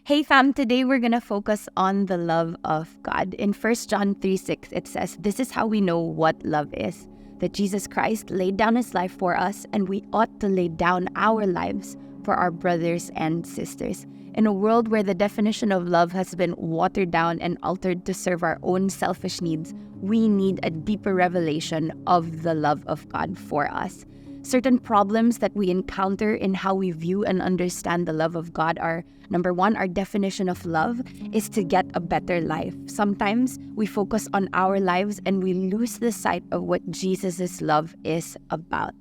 Hey fam, today we're going to focus on the love of God. In 1 John 3:6, it says, "This is how we know what love is, that Jesus Christ laid down his life for us, and we ought to lay down our lives for our brothers and sisters." In a world where the definition of love has been watered down and altered to serve our own selfish needs, we need a deeper revelation of the love of God for us. Certain problems that we encounter in how we view and understand the love of God are, number one, our definition of love is to get a better life. Sometimes we focus on our lives and we lose the sight of what Jesus' love is about.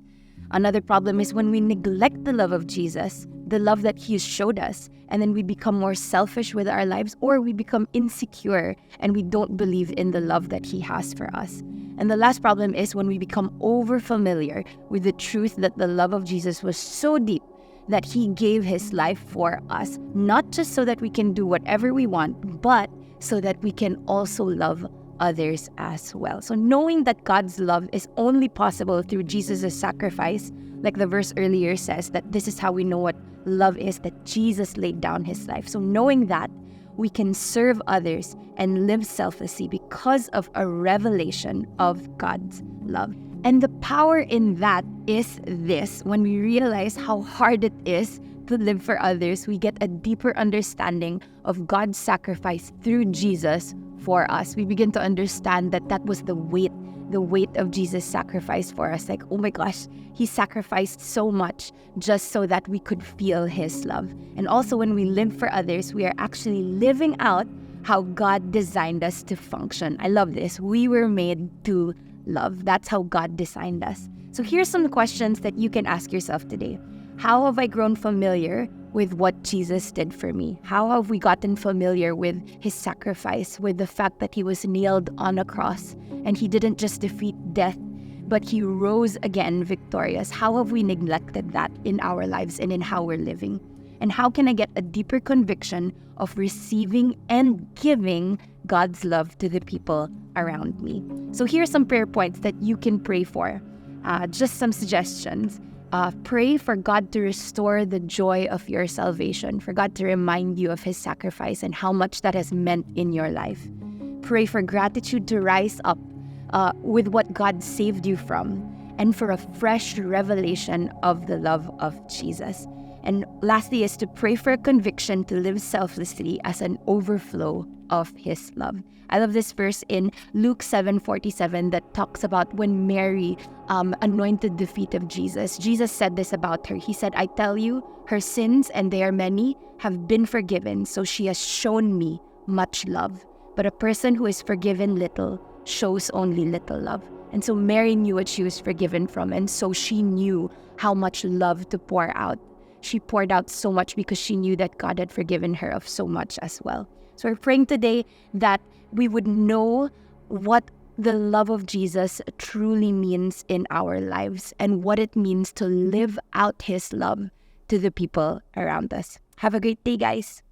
Another problem is when we neglect the love of Jesus, the love that he showed us, and then we become more selfish with our lives, or we become insecure and we don't believe in the love that he has for us. And the last problem is when we become over-familiar with the truth that the love of Jesus was so deep that he gave his life for us, not just so that we can do whatever we want, but so that we can also love others as well. So knowing that God's love is only possible through Jesus' sacrifice, like the verse earlier says, that this is how we know what love is, that Jesus laid down his life. So knowing that, we can serve others and live selflessly because of a revelation of God's love. And the power in that is this: when we realize how hard it is to live for others, we get a deeper understanding of God's sacrifice through Jesus for us. We begin to understand that that was the weight of Jesus' sacrifice for us. Like, oh my gosh, he sacrificed so much just so that we could feel his love. And also when we live for others, we are actually living out how God designed us to function. I love this. We were made to love. That's how God designed us. So here's some questions that you can ask yourself today. How have I grown familiar with what Jesus did for me? How have we gotten familiar with his sacrifice, with the fact that he was nailed on a cross and he didn't just defeat death, but he rose again victorious? How have we neglected that in our lives and in how we're living? And how can I get a deeper conviction of receiving and giving God's love to the people around me? So here's some prayer points that you can pray for. Just some suggestions. Pray for God to restore the joy of your salvation, for God to remind you of his sacrifice and how much that has meant in your life. Pray for gratitude to rise up with what God saved you from, and for a fresh revelation of the love of Jesus. And lastly is to pray for a conviction to live selflessly as an overflow of his love. I love this verse in Luke 7:47 that talks about when Mary anointed the feet of Jesus. Jesus said this about her. He said, "I tell you, her sins, and they are many, have been forgiven, so she has shown me much love. But a person who is forgiven little shows only little love." And so Mary knew what she was forgiven from, and so she knew how much love to pour out. She poured out so much because she knew that God had forgiven her of so much as well. So we're praying today that we would know what the love of Jesus truly means in our lives and what it means to live out his love to the people around us. Have a great day, guys.